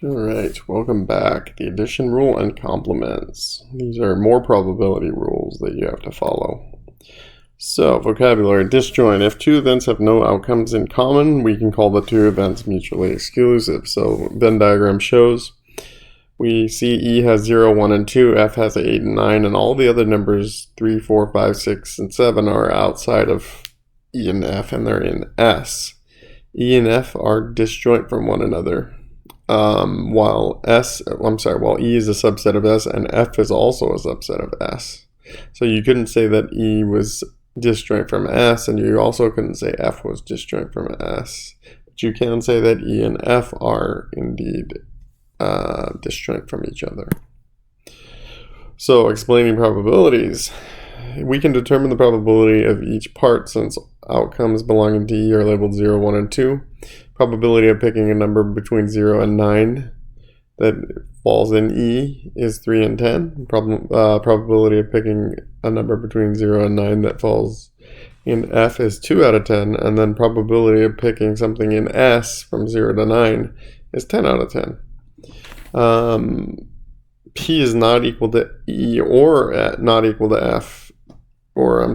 Alright, welcome back. The addition rule and complements. These are more probability rules that you have to follow. So, vocabulary, disjoint. If two events have no outcomes in common, we can call the two events mutually exclusive. So, Venn diagram shows we see E has 0, 1, and 2, F has 8 and 9, and all the other numbers 3, 4, 5, 6, and 7 are outside of E and F, and they're in S. E and F are disjoint from one another. While E is a subset of S and F is also a subset of S. So you couldn't say that E was disjoint from S, and you also couldn't say F was disjoint from S. But you can say that E and F are indeed disjoint from each other. So explaining probabilities. We can determine the probability of each part since outcomes belonging to E are labeled 0, 1, and 2. Probability of picking a number between 0 and 9 that falls in E is 3 and 10. Probability of picking a number between 0 and 9 that falls in F is 2 out of 10. And then probability of picking something in S from 0 to 9 is 10 out of 10. P is not equal to E or not equal to F. Or in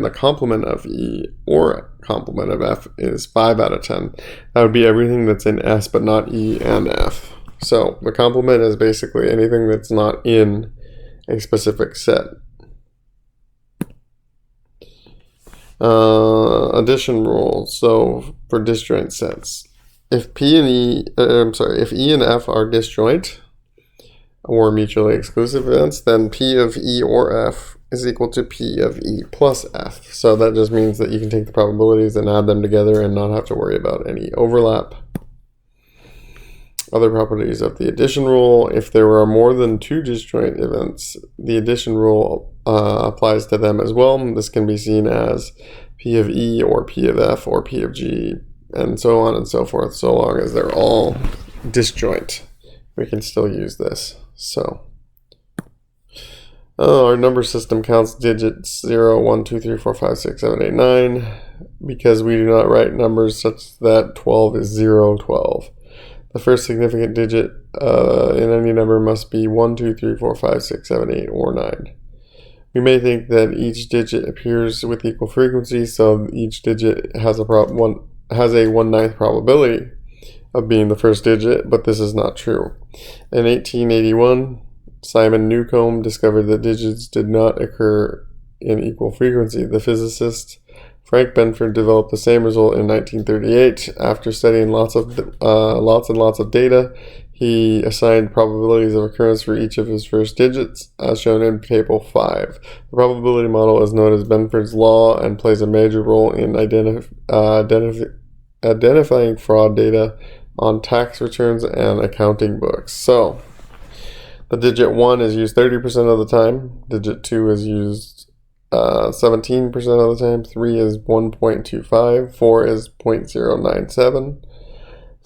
the complement of E or complement of F is 5 out of 10. That would be everything that's in S but not E and F. So the complement is basically anything that's not in a specific set. Addition rule. So for disjoint sets, if E and F are disjoint or mutually exclusive events, then P of E or F is equal to P of E plus F. So that just means that you can take the probabilities and add them together and not have to worry about any overlap. Other properties of the addition rule. If there are more than two disjoint events, the addition rule applies to them as well. This can be seen as P of E or P of F or P of G and so on and so forth. So long as they're all disjoint, we can still use this. So our number system counts digits 0, 1, 2, 3, 4, 5, 6, 7, 8, 9 because we do not write numbers such that 12 is 0, 12. The first significant digit in any number must be 1, 2, 3, 4, 5, 6, 7, 8, or 9. We may think that each digit appears with equal frequency, so each digit has a 1/9 probability of being the first digit, but this is not true. In 1881, Simon Newcomb discovered that digits did not occur in equal frequency. The physicist Frank Benford developed the same result in 1938. After studying lots and lots of data, he assigned probabilities of occurrence for each of his first digits, as shown in Table 5. The probability model is known as Benford's law and plays a major role in identifying fraud data on tax returns and accounting books. So the digit 1 is used 30% of the time. Digit 2 is used 17% of the time. 3 is 1.25. 4 is 0.097.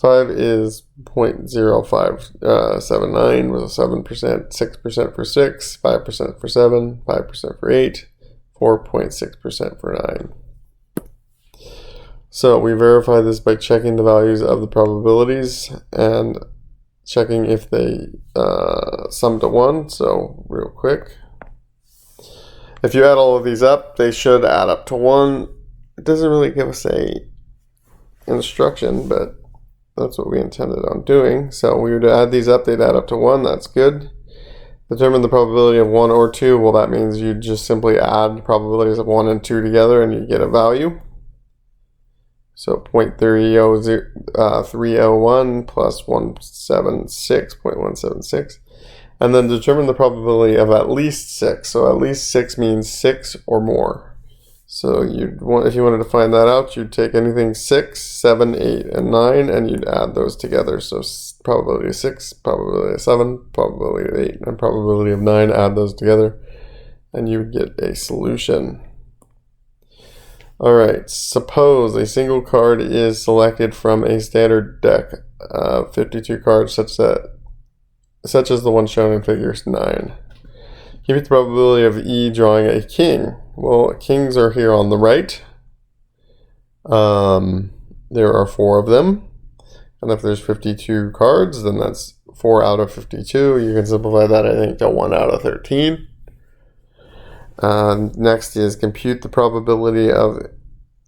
5 is 0.0579 with a 7%. 6% for 6. 5% for 7. 5% for 8. 4.6% for 9. So we verify this by checking the values of the probabilities and checking if they sum to 1. So real quick, if you add all of these up, they should add up to 1. It doesn't really give us a instruction, but that's what we intended on doing. So we would add these up, they'd add up to 1. That's good. Determine the probability of 1 or 2. Well, that means you just simply add probabilities of 1 and 2 together and you get a value. So 0.301 plus 176.176. And then determine the probability of at least 6. So at least 6 means 6 or more. So if you wanted to find that out, you'd take anything 6, 7, 8, and 9, and you'd add those together. So probability of 6, probability of 7, probability of 8, and probability of 9, add those together, and you would get a solution. Alright, suppose a single card is selected from a standard deck of 52 cards such as the one shown in figure 9. Give me the probability of E drawing a king. Well, kings are here on the right. There are 4 of them. And if there's 52 cards, then that's 4 out of 52. You can simplify that, I think, to 1 out of 13. Next is compute the probability of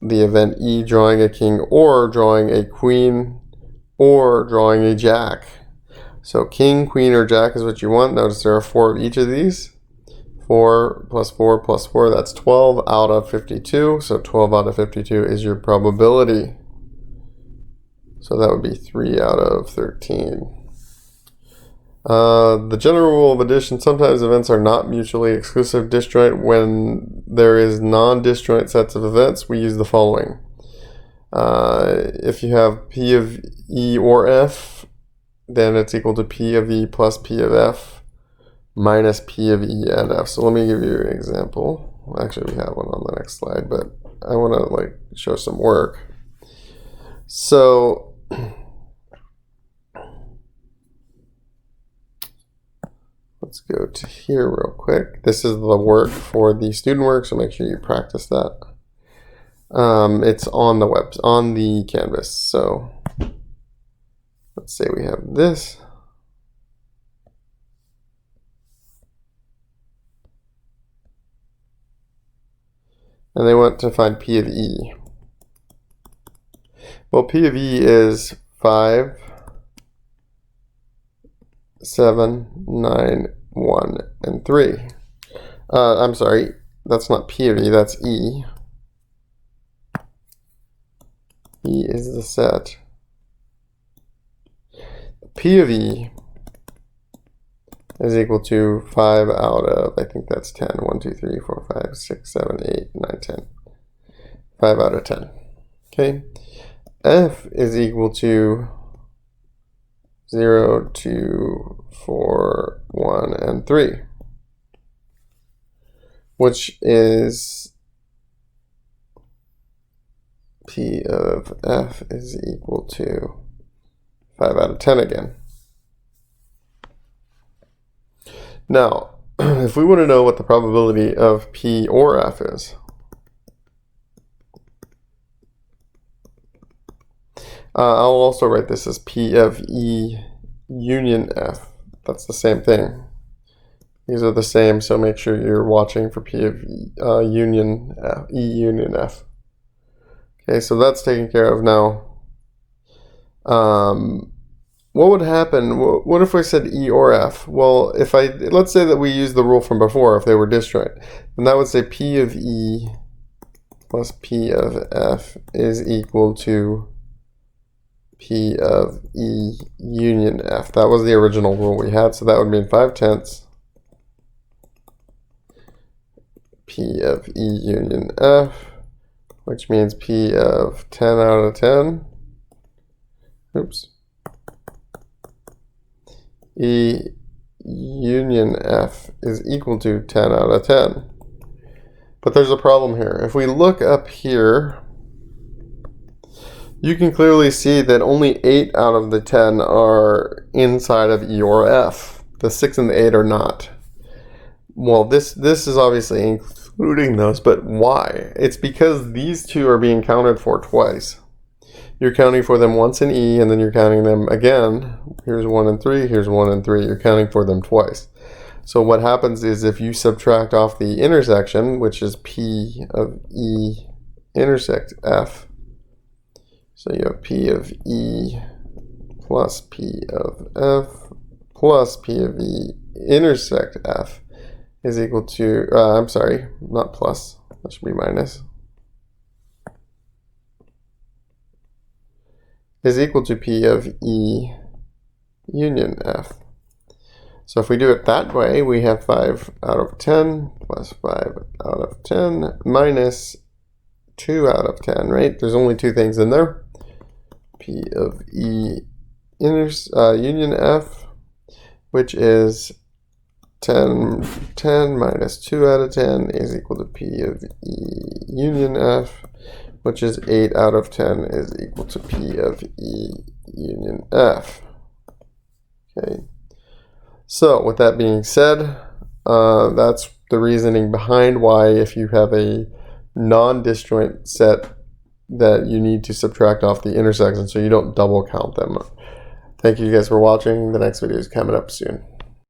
the event E drawing a king or drawing a queen or drawing a jack. So king, queen, or jack is what you want. Notice there are 4 of each of these. 4 plus 4 plus 4, that's 12 out of 52. So 12 out of 52 is your probability. So that would be 3 out of 13. The general rule of addition, sometimes events are not mutually exclusive. Disjoint, when there is non-disjoint sets of events, we use the following. If you have P of E or F, then it's equal to P of E plus P of F minus P of E and F. So let me give you an example. Actually, we have one on the next slide, but I want to show some work. So let's go to here real quick. This is the work for the student work, so make sure you practice that. It's on the Canvas. So let's say we have this. And they want to find P of E. Well, P of E is 5, 7, 9, 1, and 3. I'm sorry, that's not P of E, that's E. E is the set. P of E is equal to 5 out of, I think that's 10. 1, 2, 3, 4, 5, 6, 7, 8, 9, 10. 5 out of 10. Okay. F is equal to 0, 2, 4, 1, and 3, which is P of F is equal to 5 out of 10 again. Now, if we want to know what the probability of P or F is, I'll also write this as P of E union F. That's the same thing. These are the same, so make sure you're watching for P of union F, E union F. Okay, so that's taken care of now. What would happen? What if we said E or F? Well, let's say that we use the rule from before, if they were disjoint, then that would say P of E plus P of F is equal to P of E union F. That was the original rule we had, so that would mean 5/10 P of E union F, which means P of 10 out of 10. Oops. E union F is equal to 10 out of 10. But there's a problem here. If we look up here, you can clearly see that only 8 out of the 10 are inside of E or F. The 6 and the 8 are not. Well, this is obviously including those, but why? It's because these two are being counted for twice. You're counting for them once in E, and then you're counting them again. Here's 1 and 3, here's 1 and 3. You're counting for them twice. So what happens is if you subtract off the intersection, which is P of E intersect F, so you have P of E plus P of F plus P of E intersect F is equal to, I'm sorry, not plus, that should be minus, is equal to P of E union F. So if we do it that way, we have 5 out of 10 plus 5 out of 10 minus 2 out of 10, right? There's only two things in there. P of E union F, which is 10 minus 2 out of 10 is equal to P of E union F, which is 8 out of 10 is equal to P of E union F. Okay. So with that being said, that's the reasoning behind why if you have a non-disjoint set that you need to subtract off the intersection so you don't double count them. Thank you guys for watching. The next video is coming up soon.